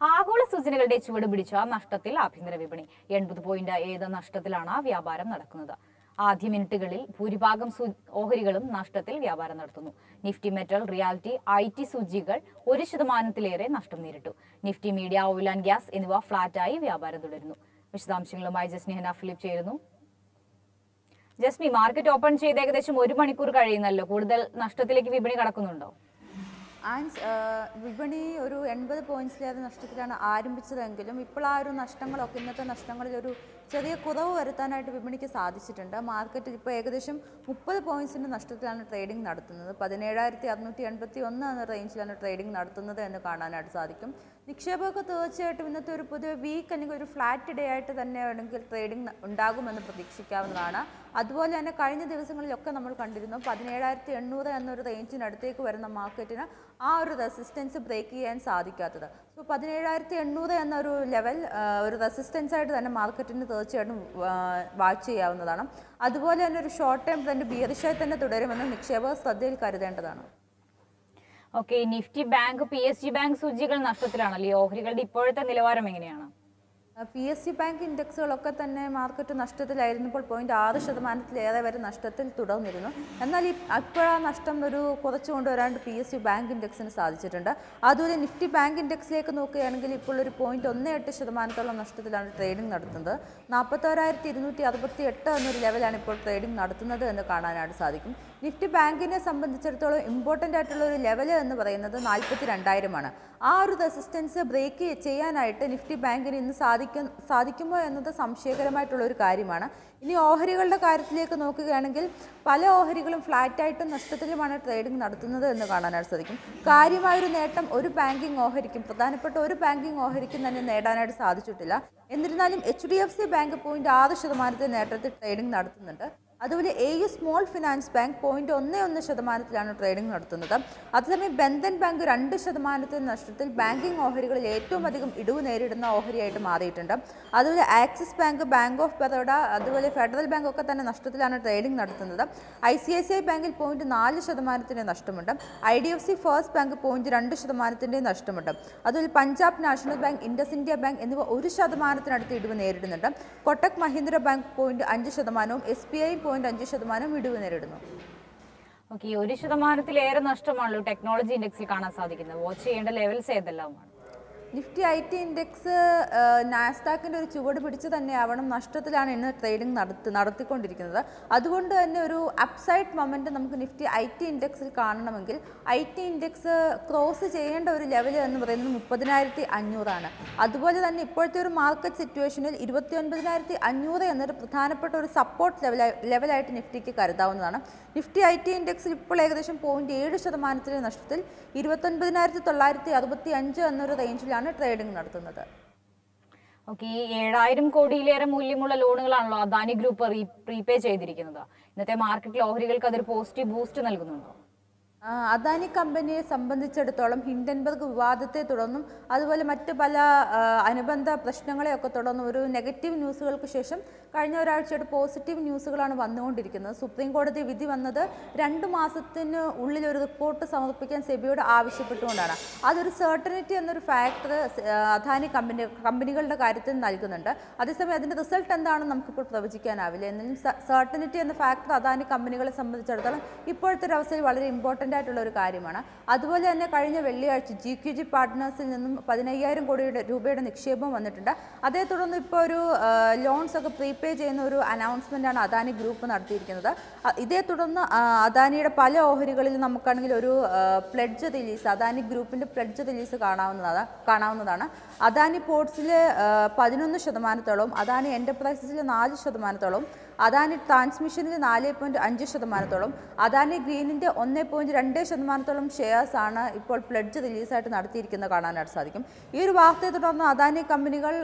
ആഗോള സൂചനകളുടെ ചുവട് പിടിച്ച നഷ്ടത്തിൽ ആഭ്യന്തര വിപണി 80.7 നഷ്ടത്തിലാണ് വ്യാപാരം നടക്കുന്നത്. ആദ്യ മിനിറ്റുകളിൽ ഭൂരിഭാഗം ഓഹരികളും നഷ്ടത്തിൽ വ്യാപാരം നടത്തുന്നു. നിഫ്റ്റി മെറ്റൽ, റിയാലിറ്റി, IT സൂചികകൾ 1% നഷ്ടം നേരിട്ടു. Nifty media, oil and gas എന്നിവ ഫ്ളാറ്റായി വ്യാപാരം തുടരുന്നു. വിശദാംശങ്ങളുമായി ജസ്നിഹന ഫിലിപ്പ് ചേരുന്നു. ജസ്മി, മാർക്കറ്റ് ഓപ്പൺ ചെയ്ത് ഏകദേശം 1 മണിക്കൂർ കഴിയുന്നല്ലോ. കൂടുതൽ നഷ്ടത്തിലേക്ക് വിപണി കടക്കുന്നുണ്ടോ? വിപണി ഒരു 80 പോയിന്റ്സിലേറെ നഷ്ടത്തിലാണ് ആരംഭിച്ചതെങ്കിലും ഇപ്പോൾ ആ ഒരു നഷ്ടങ്ങളൊക്കെ ഇന്നത്തെ നഷ്ടങ്ങളിൽ ഒരു ചെറിയ കുറവ് വരുത്താനായിട്ട് വിപണിക്ക് സാധിച്ചിട്ടുണ്ട്. മാർക്കറ്റ് ഇപ്പോൾ ഏകദേശം 30 പോയിന്റ്സിൻ്റെ നഷ്ടത്തിലാണ് ട്രേഡിംഗ് നടത്തുന്നത്. 17,681 എന്ന റേഞ്ചിലാണ് ട്രേഡിംഗ് നടത്തുന്നത് എന്ന് കാണാനായിട്ട് സാധിക്കും. നിക്ഷേപമൊക്കെ തീർച്ചയായിട്ടും ഇന്നത്തെ ഒരു പൊതുവെ വീക്ക് അല്ലെങ്കിൽ ഒരു ഫ്ലാറ്റ് ഡേ ആയിട്ട് തന്നെ വേണമെങ്കിൽ ട്രേഡിംഗ് ഉണ്ടാകുമെന്ന് പ്രതീക്ഷിക്കാവുന്നതാണ്. അതുപോലെ തന്നെ കഴിഞ്ഞ ദിവസങ്ങളിലൊക്കെ നമ്മൾ കണ്ടിരുന്നു 17,800 എന്നൊരു റേഞ്ചിനടുത്തേക്ക് വരുന്ന മാർക്കറ്റിന് ആ ഒരു റെസിസ്റ്റൻസ് ബ്രേക്ക് ചെയ്യാൻ സാധിക്കാത്തത്. സോ 17,800 എന്നൊരു ലെവൽ ഒരു റെസിസ്റ്റൻസ് ആയിട്ട് തന്നെ മാർക്കറ്റിന് തീർച്ചയായിട്ടും വാച്ച് ചെയ്യാവുന്നതാണ്. അതുപോലെ തന്നെ ഒരു ഷോർട്ട് ടൈം ട്രെൻഡ് ബിയറിഷായി തന്നെ തുടരുമെന്ന് നിക്ഷേപകർ ശ്രദ്ധയിൽ കരുതേണ്ടതാണ്. Okay, Nifty bank, PSG bank സൂചികൾ നഷ്ടത്തിലാണല്ലോ. ഓഹരികളുടെ ഇപ്പോഴത്തെ നിലവാരം എങ്ങനെയാണ്? PSG ബാങ്ക് ഇൻഡെക്സുകളൊക്കെ തന്നെ മാർക്കറ്റ് നഷ്ടത്തിലായിരുന്നപ്പോൾ 0.6% വരെ നഷ്ടത്തിൽ തുടർന്നിരുന്നു. എന്നാൽ ഇപ്പോൾ ആ നഷ്ടം ഒരു കുറച്ച് കൊണ്ടുവരാൻ PSG ബാങ്ക് ഇൻഡെക്സിന് സാധിച്ചിട്ടുണ്ട്. അതുപോലെ നിഫ്റ്റി ബാങ്ക് ഇൻഡെക്സിലേക്ക് നോക്കുകയാണെങ്കിൽ ഇപ്പോൾ ഒരു 0.18% നഷ്ടത്തിലാണ് ട്രേഡിംഗ് നടത്തുന്നത്. 41,268 എന്നൊരു ലെവലാണ് ഇപ്പോൾ ട്രേഡിംഗ് നടത്തുന്നത് എന്ന് കാണാനായിട്ട് സാധിക്കും. നിഫ്റ്റി ബാങ്കിനെ സംബന്ധിച്ചിടത്തോളം ഇമ്പോർട്ടൻ്റ് ആയിട്ടുള്ള ഒരു ലെവൽ എന്ന് പറയുന്നത് 42,000 ആ ഒരു റെസിസ്റ്റൻസ് ബ്രേക്ക് ചെയ്യാനായിട്ട് നിഫ്റ്റി ബാങ്കിന് ഇന്ന് സാധിക്കുമോ എന്നത് സംശയകരമായിട്ടുള്ള ഒരു കാര്യമാണ്. ഇനി ഓഹരികളുടെ കാര്യത്തിലേക്ക് നോക്കുകയാണെങ്കിൽ പല ഓഹരികളും ഫ്ലാറ്റായിട്ടും നഷ്ടത്തിലുമാണ് ട്രേഡിംഗ് നടത്തുന്നത് എന്ന് കാണാനായിട്ട് സാധിക്കും. കാര്യമായൊരു നേട്ടം ഒരു ബാങ്കിങ് ഓഹരിക്കും, പ്രധാനപ്പെട്ട ഒരു ബാങ്കിങ് ഓഹരിക്കും തന്നെ നേടാനായിട്ട് സാധിച്ചിട്ടില്ല. എന്നിരുന്നാലും HDFC ബാങ്ക് 0.6% നേട്ടത്തിൽ ട്രേഡിംഗ് നടത്തുന്നുണ്ട്. അതുപോലെ AU small finance bank 0.11% trading നടത്തുന്നത്. അതേസമയം ബന്ധൻ ബാങ്ക് 2% നഷ്ടത്തിൽ ബാങ്കിങ് ഓഹരികളിൽ ഏറ്റവും അധികം ഇടിവ് നേരിടുന്ന ഓഹരിയായിട്ട് മാറിയിട്ടുണ്ട്. അതുപോലെ axis bank, bank of Baroda, അതുപോലെ ഫെഡറൽ ബാങ്ക് ഒക്കെ തന്നെ നഷ്ടത്തിലാണ് ട്രേഡിംഗ് നടത്തുന്നത്. ICICI ബാങ്കിൽ 0.4% നഷ്ടമുണ്ട്. IDFC ഫസ്റ്റ് ബാങ്ക് 0.2% നഷ്ടമുണ്ട്. അതുപോലെ Punjab national bank, IndusInd bank എന്നിവ 1% ഇടിവ് നേരിടുന്നുണ്ട്. കൊട്ടക് മഹീന്ദ്ര ബാങ്ക് 0.5%, SBI 0.5% ഇടിവ് നേരിടുന്നു. ഓക്കെ, 1%-ലേറെ നഷ്ടമാണല്ലോ ടെക്നോളജി ഇൻഡെക്സിൽ കാണാൻ സാധിക്കുന്നത്. വാച്ച് ചെയ്യേണ്ട ലെവൽസ് ഏതെല്ലാമാണ്? നിഫ്റ്റി IT ഇൻഡെക്സ് നാസ്ഡാക്കിൻ്റെ ഒരു ചുവട് പിടിച്ച് തന്നെ ആവണം നഷ്ടത്തിലാണ് ഇന്ന് ട്രേഡിംഗ് നടത്തിക്കൊണ്ടിരിക്കുന്നത്. അതുകൊണ്ട് തന്നെ ഒരു അപ്സൈഡ് മൊമെൻറ്റ് നമുക്ക് നിഫ്റ്റി IT ഇൻഡെക്സിൽ കാണണമെങ്കിൽ IT ഇൻഡെക്സ് ക്രോസ് ചെയ്യേണ്ട ഒരു ലെവൽ എന്ന് പറയുന്നത് 30,500 അതുപോലെ തന്നെ ഇപ്പോഴത്തെ ഒരു മാർക്കറ്റ് സിറ്റുവേഷനിൽ 29,500 എന്നൊരു പ്രധാനപ്പെട്ട ഒരു സപ്പോർട്ട് ലെവലായിട്ട് നിഫ്റ്റിക്ക് കരുതാവുന്നതാണ്. നിഫ്റ്റി IT ഇൻഡെക്സിൽ ഇപ്പോൾ ഏകദേശം 0.7% നഷ്ടത്തിൽ 29,965 എന്നൊരു റേഞ്ചിലാണ് ട്രേഡിംഗ് നടത്തുന്നത്. ഓക്കെ, 7,000 കോടിയിലേറെ മൂല്യമുള്ള ലോണുകളാണല്ലോ അദാനി ഗ്രൂപ്പ് പ്രീപേ ചെയ്തിരിക്കുന്നത്. ഇന്നത്തെ മാർക്കറ്റിൽ ഓഹരികൾക്ക് അതൊരു പോസിറ്റീവ് ബൂസ്റ്റ് നൽകുന്നുണ്ടോ? അദാനി കമ്പനിയെ സംബന്ധിച്ചിടത്തോളം ഹിൻഡൻബർഗ് വിവാദത്തെ തുടർന്നും അതുപോലെ മറ്റ് പല അനുബന്ധ പ്രശ്നങ്ങളെയൊക്കെ തുടർന്നും ഒരു നെഗറ്റീവ് ന്യൂസുകൾക്ക് ശേഷം കഴിഞ്ഞ ഒരാഴ്ചയായിട്ട് പോസിറ്റീവ് ന്യൂസുകളാണ് വന്നുകൊണ്ടിരിക്കുന്നത്. സുപ്രീം കോടതി വിധി വന്നത് 2 മാസത്തിന് ഉള്ളിൽ ഒരു റിപ്പോർട്ട് സമർപ്പിക്കാൻ സെബിയോട് ആവശ്യപ്പെട്ടുകൊണ്ടാണ്. അതൊരു സെർട്ടനിറ്റി എന്നൊരു ഫാക്ടർ അദാനി കമ്പനികളുടെ കാര്യത്തിൽ നൽകുന്നുണ്ട്. അതേസമയം അതിൻ്റെ റിസൾട്ട് എന്താണെന്ന് നമുക്കിപ്പോൾ പ്രവചിക്കാനാവില്ല. എന്നാലും സെർട്ടനിറ്റി എന്ന ഫാക്ടർ അദാനി കമ്പനികളെ സംബന്ധിച്ചിടത്തോളം ഇപ്പോഴത്തെ ഒരു അവസ്ഥയിൽ വളരെ ഇമ്പോർട്ടൻ്റ് ആയിട്ടുള്ള ഒരു കാര്യമാണ്. അതുപോലെ തന്നെ കഴിഞ്ഞ വെള്ളിയാഴ്ച GQG പാർട്ട്നേഴ്സിൽ നിന്നും 15,000 രൂപയുടെ നിക്ഷേപം വന്നിട്ടുണ്ട്. അതേ തുടർന്ന് ഇപ്പോൾ ഒരു ലോൺസ് ഒക്കെ പ്രീപേ ചെയ്യുന്ന ഒരു അനൗൺസ്മെൻ്റാണ് അദാനി ഗ്രൂപ്പ് നടത്തിയിരിക്കുന്നത്. ഇതേ തുടർന്ന് അദാനിയുടെ പല ഓഹരികളിൽ നമുക്കാണെങ്കിൽ ഒരു പ്ലെഡ്ജ് റിലീസ്, അദാനി ഗ്രൂപ്പിൻ്റെ പ്ലെഡ്ജ് റിലീസ് കാണാവുന്നതാണ്. അദാനി പോർട്സിൽ 11%, അദാനി എൻ്റർപ്രൈസസിൽ 4%, അദാനി ട്രാൻസ്മിഷനിൽ 4.5%, അദാനി ഗ്രീനിൻ്റെ 1.2% ഷെയർസാണ് ഇപ്പോൾ പ്ലെഡ്ജ് റിലീസായിട്ട് നടത്തിയിരിക്കുന്നത് കാണാനായിട്ട് സാധിക്കും. ഈ ഒരു വാർത്തയെ തുടർന്ന് അദാനി കമ്പനികൾ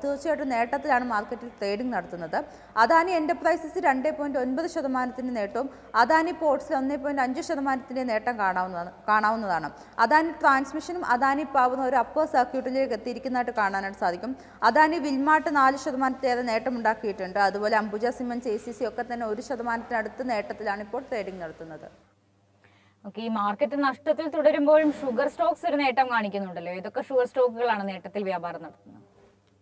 തീർച്ചയായിട്ടും നേട്ടത്തിലാണ് മാർക്കറ്റിൽ ട്രേഡിംഗ് നടത്തുന്നത്. അദാനി എൻ്റർപ്രൈസസ് 2.9% നേട്ടവും അദാനി പോർട്സിൽ 1.5% നേട്ടം കാണാവുന്നതാണ്. അദാനി ട്രാൻസ്മിഷനും അദാനി പവറും ഒരു അപ്പർ സർക്യൂട്ടിലേക്ക് എത്തിയിരിക്കുന്നതായിട്ട് കാണാനായിട്ട് സാധിക്കും. അദാനി വിൽമാർട്ട് 4% നേട്ടമുണ്ടാക്കിയിട്ടുണ്ട്. അതുപോലെ അംബുജ സിമൻസ്, ACC ഒക്കെ തന്നെ 1% നേട്ടത്തിലാണ് ഇപ്പോൾ ട്രേഡിംഗ് നടത്തുന്നത്. ഓക്കെ, ഈ മാർക്കറ്റ് നഷ്ടത്തിൽ തുടരുമ്പോഴും ഷുഗർ സ്റ്റോക്സ് ഒരു നേട്ടം കാണിക്കുന്നുണ്ടല്ലോ. ഏതൊക്കെ ഷുഗർ സ്റ്റോക്കുകളാണ് നേട്ടത്തിൽ വ്യാപാരം നടത്തുന്നത്?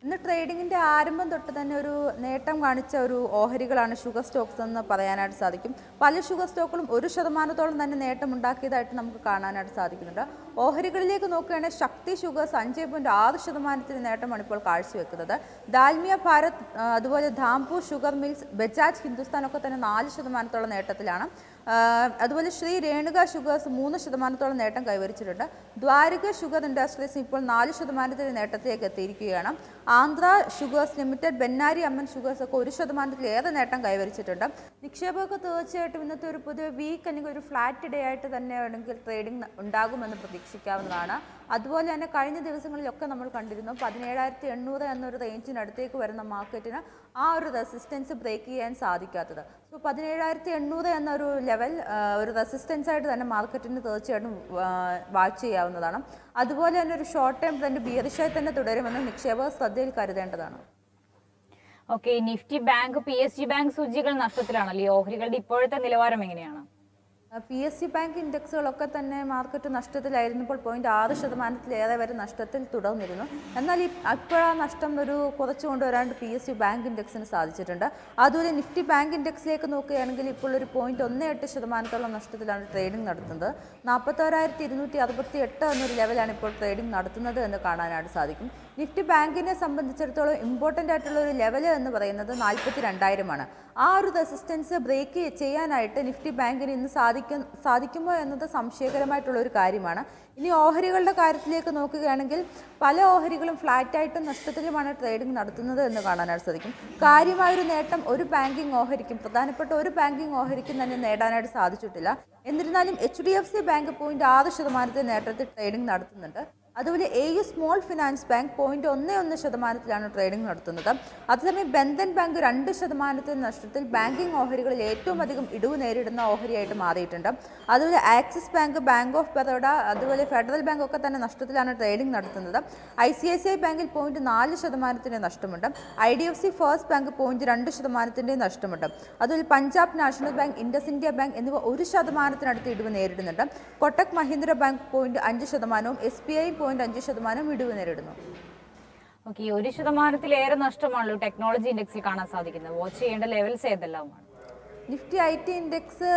ഇന്ന് ട്രേഡിങ്ങിന്റെ ആരംഭം തൊട്ട് തന്നെ ഒരു നേട്ടം കാണിച്ച ഒരു ഓഹരികളാണ് ഷുഗർ സ്റ്റോക്സ് എന്ന് പറയാനായിട്ട് സാധിക്കും. പല ഷുഗർ സ്റ്റോക്കുകളും 1% തന്നെ നേട്ടം ഉണ്ടാക്കിയതായിട്ട് നമുക്ക് കാണാനായിട്ട് സാധിക്കുന്നുണ്ട്. ഓഹരികളിലേക്ക് നോക്കുകയാണെങ്കിൽ ശക്തി ഷുഗേഴ്സ് 5.6% നേട്ടമാണ് ഇപ്പോൾ കാഴ്ചവെക്കുന്നത്. ദാൽമിയ ഭാരത്, അതുപോലെ ധാംപൂർ ഷുഗർ മിൽസ്, ബജാജ് ഹിന്ദുസ്ഥാൻ ഒക്കെ തന്നെ 4% നേട്ടത്തിലാണ്. അതുപോലെ ശ്രീ രേണുക ഷുഗേഴ്സ് 3% നേട്ടം കൈവരിച്ചിട്ടുണ്ട്. ദ്വാരക ഷുഗർ ഇൻഡസ്ട്രീസ് ഇപ്പോൾ 4% നേട്ടത്തിലേക്ക് എത്തിയിരിക്കുകയാണ്. Andhra sugars limited, Bannari Amman sugars ഒക്കെ 1%-ലേറെ നേട്ടം കൈവരിച്ചിട്ടുണ്ട്. നിക്ഷേപമൊക്കെ തീർച്ചയായിട്ടും ഇന്നത്തെ ഒരു പുതിയ വീക്ക് അല്ലെങ്കിൽ ഒരു ഫ്ലാറ്റ് ഡേ ആയിട്ട് തന്നെ ആണെങ്കിൽ ട്രേഡിംഗ് ഉണ്ടാകുമെന്ന് പ്രതീക്ഷിക്കാവുന്നതാണ്. അതുപോലെ തന്നെ കഴിഞ്ഞ ദിവസങ്ങളിലൊക്കെ നമ്മൾ കണ്ടിരുന്നു 17,800 എന്നൊരു റേഞ്ചിനടുത്തേക്ക് വരുന്ന മാർക്കറ്റിന് ആ ഒരു റെസിസ്റ്റൻസ് ബ്രേക്ക് ചെയ്യാൻ സാധിക്കാത്തത്. സോ 17,800 എന്നൊരു ലെവൽ ഒരു റെസിസ്റ്റൻസ് ആയിട്ട് തന്നെ മാർക്കറ്റിന് തീർച്ചയായിട്ടും വാച്ച് ചെയ്യാവുന്നതാണ്. അതുപോലെ തന്നെ ഒരു ഷോർട്ട് ടൈം ട്രെൻഡ് ബിയറിഷായി തന്നെ തുടരുമെന്ന് നിക്ഷേപകർ ശ്രദ്ധയിൽ കരുതേണ്ടതാണ്. Okay, Nifty bank, PSG bank സൂചികൾ നഷ്ടത്തിലാണല്ലോ. ഓഹരികളുടെ ഇപ്പോഴത്തെ നിലവാരം എങ്ങനെയാണ്? PSU ബാങ്ക് ഇൻഡെക്സുകളൊക്കെ തന്നെ മാർക്കറ്റ് നഷ്ടത്തിലായിരുന്നപ്പോൾ 0.6%-ലേറെ വരെ നഷ്ടത്തിൽ തുടർന്നിരുന്നു. എന്നാൽ ഇപ്പോൾ ആ നഷ്ടം കുറച്ചു കൊണ്ടുവരാണ്ട് PSU ബാങ്ക് ഇൻഡെക്സിന് സാധിച്ചിട്ടുണ്ട്. അതുപോലെ നിഫ്റ്റി ബാങ്ക് ഇൻഡെക്സിലേക്ക് നോക്കുകയാണെങ്കിൽ ഇപ്പോൾ ഒരു 0.18% നഷ്ടത്തിലാണ് ട്രേഡിംഗ് നടത്തുന്നത്. 41,268 എന്നൊരു ലെവലാണ് ഇപ്പോൾ ട്രേഡിംഗ് നടത്തുന്നത് എന്ന് കാണാനായിട്ട് സാധിക്കും. നിഫ്റ്റി ബാങ്കിനെ സംബന്ധിച്ചിടത്തോളം ഇമ്പോർട്ടൻ്റ് ആയിട്ടുള്ള ഒരു ലെവൽ എന്ന് പറയുന്നത് 42,000 ആണ്. ആ ഒരു റെസിസ്റ്റൻസ് ബ്രേക്ക് ചെയ്യാനായിട്ട് നിഫ്റ്റി ബാങ്കിന് ഇന്ന് സാധിക്കുമോ എന്നത് സംശയകരമായിട്ടുള്ള ഒരു കാര്യമാണ്. ഇനി ഓഹരികളുടെ കാര്യത്തിലേക്ക് നോക്കുകയാണെങ്കിൽ പല ഓഹരികളും ഫ്ലാറ്റായിട്ടും നഷ്ടത്തിലുമാണ് ട്രേഡിംഗ് നടത്തുന്നത് എന്ന് കാണാനായിട്ട് സാധിക്കും. കാര്യമായൊരു നേട്ടം ഒരു ബാങ്കിങ് ഓഹരിക്കും, പ്രധാനപ്പെട്ട ഒരു ബാങ്കിങ് ഓഹരിക്കും തന്നെ നേടാനായിട്ട് സാധിച്ചിട്ടില്ല. എന്നിരുന്നാലും HDFC ബാങ്ക് 0.6% നേട്ടത്തിൽ ട്രേഡിംഗ് നടത്തുന്നുണ്ട്. അതുപോലെ AU small finance bank 0.11% trading നടത്തുന്നത്. അതേസമയം ബന്ധൻ ബാങ്ക് 2% നഷ്ടത്തിൽ ബാങ്കിങ് ഓഹരികളിൽ ഏറ്റവും അധികം ഇടിവ് നേരിടുന്ന ഓഹരിയായിട്ട് മാറിയിട്ടുണ്ട്. അതുപോലെ axis bank, bank of Baroda, അതുപോലെ ഫെഡറൽ ബാങ്ക് ഒക്കെ തന്നെ നഷ്ടത്തിലാണ് ട്രേഡിംഗ് നടത്തുന്നത്. ICICI ബാങ്കിൽ 0.4% നഷ്ടമുണ്ട്. IDFC ഫസ്റ്റ് ബാങ്ക് 0.2% നഷ്ടമുണ്ട്. അതുപോലെ Punjab national bank, IndusInd bank എന്നിവ 1%-അടുത്ത് ഇടിവ് നേരിടുന്നുണ്ട്. കൊട്ടക് മഹീന്ദ്ര ബാങ്ക് 0.5%, SBI 0.5% ഇടിവ് നേരിടുന്നു. ഓക്കെ, 1%-ലേറെ നഷ്ടമാണല്ലോ ടെക്നോളജി ഇൻഡെക്സിൽ കാണാൻ സാധിക്കുന്നത്. വാച്ച് ചെയ്യേണ്ട ലെവൽസ് ഏതെല്ലാമാണ്? നിഫ്റ്റി IT ഇൻഡെക്സ്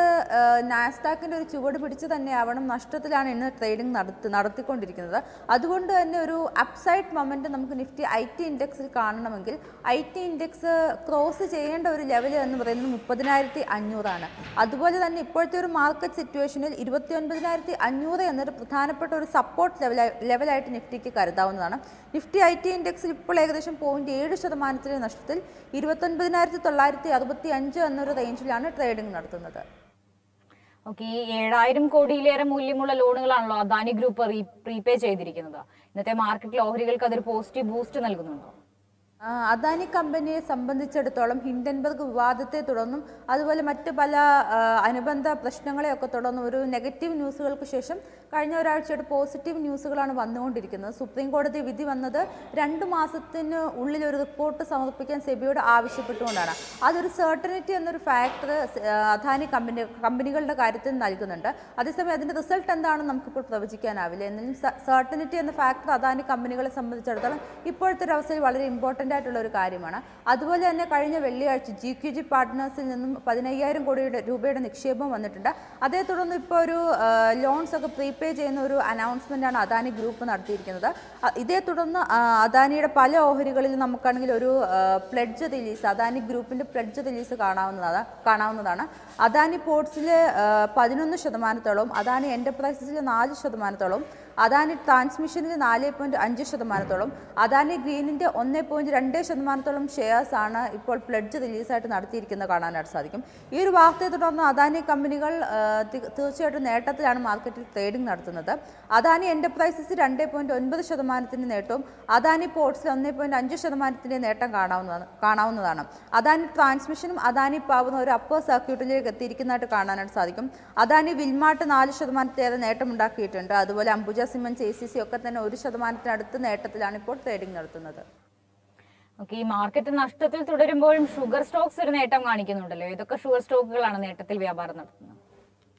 നാസ്ഡാക്കിൻ്റെ ഒരു ചുവട് പിടിച്ച് തന്നെയാവണം നഷ്ടത്തിലാണ് ഇന്ന് ട്രേഡിംഗ് നടത്തിക്കൊണ്ടിരിക്കുന്നത്. അതുകൊണ്ട് തന്നെ ഒരു അപ്സൈഡ് മൊമെൻറ്റ് നമുക്ക് നിഫ്റ്റി IT ഇൻഡെക്സിൽ കാണണമെങ്കിൽ IT ഇൻഡെക്സ് ക്രോസ് ചെയ്യേണ്ട ഒരു ലെവൽ എന്ന് പറയുന്നത് 30,500 ആണ്. അതുപോലെ തന്നെ ഇപ്പോഴത്തെ ഒരു മാർക്കറ്റ് സിറ്റുവേഷനിൽ 29,500 എന്നൊരു പ്രധാനപ്പെട്ട ഒരു സപ്പോർട്ട് ലെവലായിട്ട് നിഫ്റ്റിക്ക് കരുതാവുന്നതാണ്. നിഫ്റ്റി IT ഇൻഡെക്സിൽ ഇപ്പോൾ ഏകദേശം 0.7% നഷ്ടത്തിൽ 29,965 എന്നൊരു റേഞ്ചിലാണ് ട്രേഡിംഗ് നടത്തുന്നത്. ഓക്കെ, 7,000 കോടിയിലേറെ മൂല്യമുള്ള ലോണുകളാണല്ലോ അദാനി ഗ്രൂപ്പ് പ്രീപേ ചെയ്തിരിക്കുന്നത്. ഇന്നത്തെ മാർക്കറ്റിൽ ഓഹരികൾക്ക് അതൊരു പോസിറ്റീവ് ബൂസ്റ്റ് നൽകുന്നുണ്ടോ? അദാനി കമ്പനിയെ സംബന്ധിച്ചിടത്തോളം ഹിൻഡൻബർഗ് വിവാദത്തെ തുടർന്നും അതുപോലെ മറ്റ് പല അനുബന്ധ പ്രശ്നങ്ങളെയൊക്കെ തുടർന്നും ഒരു നെഗറ്റീവ് ന്യൂസുകൾക്ക് ശേഷം കഴിഞ്ഞ ഒരാഴ്ചയായിട്ട് പോസിറ്റീവ് ന്യൂസുകളാണ് വന്നുകൊണ്ടിരിക്കുന്നത്. സുപ്രീം കോടതി വിധി വന്നത് 2 മാസത്തിന് ഉള്ളിൽ ഒരു റിപ്പോർട്ട് സമർപ്പിക്കാൻ സെബിയോട് ആവശ്യപ്പെട്ടുകൊണ്ടാണ്. അതൊരു സെർട്ടനിറ്റി എന്നൊരു ഫാക്ടർ അദാനി കമ്പനികളുടെ കാര്യത്തിൽ നൽകുന്നുണ്ട്. അതേസമയം അതിൻ്റെ റിസൾട്ട് എന്താണെന്ന് നമുക്കിപ്പോൾ പ്രവചിക്കാനാവില്ല. എന്നാലും സെർട്ടനിറ്റി എന്ന ഫാക്ടർ അദാനി കമ്പനികളെ സംബന്ധിച്ചിടത്തോളം ഇപ്പോഴത്തെ ഒരു അവസ്ഥയിൽ വളരെ ഇമ്പോർട്ടൻ്റ് ആയിട്ടുള്ള ഒരു കാര്യമാണ്. അതുപോലെ തന്നെ കഴിഞ്ഞ വെള്ളിയാഴ്ച GQG പാർട്ട്നേഴ്സിൽ നിന്നും 15,000 രൂപയുടെ നിക്ഷേപം വന്നിട്ടുണ്ട്. അതേ തുടർന്ന് ഇപ്പോൾ ഒരു ലോൺസ് ഒക്കെ പ്രീപേ ചെയ്യുന്ന ഒരു അനൗൺസ്മെൻ്റാണ് അദാനി ഗ്രൂപ്പ് നടത്തിയിരിക്കുന്നത്. ഇതേ തുടർന്ന് അദാനിയുടെ പല ഓഹരികളിലും നമുക്കാണെങ്കിൽ ഒരു പ്ലെഡ്ജ് റിലീസ്, അദാനി ഗ്രൂപ്പിൻ്റെ പ്ലെഡ്ജ് റിലീസ് കാണാവുന്നതാണ്. അദാനി പോർട്സിൽ 11%, അദാനി എൻ്റർപ്രൈസസിൽ 4%, അദാനി ട്രാൻസ്മിഷനിൽ 4.5%, അദാനി ഗ്രീനിൻ്റെ 1.2% ഷെയർസാണ് ഇപ്പോൾ പ്ലെഡ്ജ് റിലീസായിട്ട് നടത്തിയിരിക്കുന്നത് കാണാനായിട്ട് സാധിക്കും. ഈ ഒരു വാർത്തയെ തുടർന്ന് അദാനി കമ്പനികൾ തീർച്ചയായിട്ടും നേട്ടത്തിലാണ് മാർക്കറ്റിൽ ട്രേഡിംഗ് നടത്തുന്നത്. അദാനി എൻ്റർപ്രൈസസ് 2.9% നേട്ടവും അദാനി പോർട്സിൽ 1.5% നേട്ടം കാണാവുന്നതാണ്. അദാനി ട്രാൻസ്മിഷനും അദാനി പവറും ഒരു അപ്പർ സർക്യൂട്ടിലേക്ക് എത്തിയിരിക്കുന്നതായിട്ട് കാണാനായിട്ട് സാധിക്കും. അദാനി വിൽമാർട്ട് 4% നേട്ടമുണ്ടാക്കിയിട്ടുണ്ട്. അതുപോലെ അംബുജ സിമൻസ്, ACC ഒക്കെ തന്നെ 1%-അടുത്ത് നേട്ടത്തിലാണ് ഇപ്പോൾ ട്രേഡിംഗ് നടത്തുന്നത്. ഓക്കെ, ഈ മാർക്കറ്റ് നഷ്ടത്തിൽ തുടരുമ്പോഴും ഷുഗർ സ്റ്റോക്സ് ഒരു നേട്ടം കാണിക്കുന്നുണ്ടല്ലോ. ഏതൊക്കെ ഷുഗർ സ്റ്റോക്കുകളാണ് നേട്ടത്തിൽ വ്യാപാരം നടത്തുന്നത്?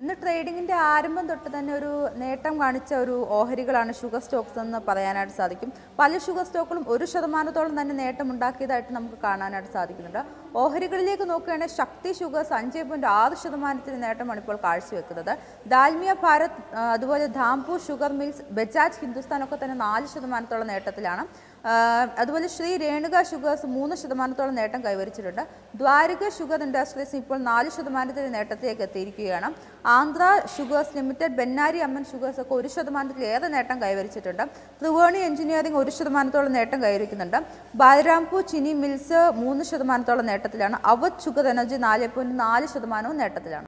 ഇന്ന് ട്രേഡിങ്ങിൻ്റെ ആരംഭം തൊട്ട് തന്നെ ഒരു നേട്ടം കാണിച്ച ഒരു ഓഹരികളാണ് ഷുഗർ സ്റ്റോക്സ് എന്ന് പറയാനായിട്ട് സാധിക്കും. പല ഷുഗർ സ്റ്റോക്കുകളും 1% തന്നെ നേട്ടം ഉണ്ടാക്കിയതായിട്ട് നമുക്ക് കാണാനായിട്ട് സാധിക്കുന്നുണ്ട്. ഓഹരികളിലേക്ക് നോക്കുകയാണെങ്കിൽ ശക്തി ഷുഗേഴ്സ് 5.6% നേട്ടമാണ് ഇപ്പോൾ കാഴ്ചവെക്കുന്നത്. ദാൽമിയ ഭാരത്, അതുപോലെ ധാംപൂർ ഷുഗർ മിൽസ്, ബജാജ് ഹിന്ദുസ്ഥാൻ ഒക്കെ തന്നെ 4% നേട്ടത്തിലാണ്. അതുപോലെ ശ്രീ രേണുക ഷുഗേഴ്സ് 3% നേട്ടം കൈവരിച്ചിട്ടുണ്ട്. ദ്വാരക ഷുഗർ ഇൻഡസ്ട്രീസ് ഇപ്പോൾ 4% നേട്ടത്തിലേക്ക് എത്തിയിരിക്കുകയാണ്. Andhra sugars limited, Bannari Amman sugars ഒക്കെ 1%-ലേറെ നേട്ടം കൈവരിച്ചിട്ടുണ്ട്. ത്രിവേണി എഞ്ചിനീയറിംഗ് 1% നേട്ടം കൈവരിക്കുന്നുണ്ട്. ബാലരാംപൂർ ചിനി മിൽസ് 3% നേട്ടത്തിലാണ്. Avadh sugar energy 4.4% നേട്ടത്തിലാണ്.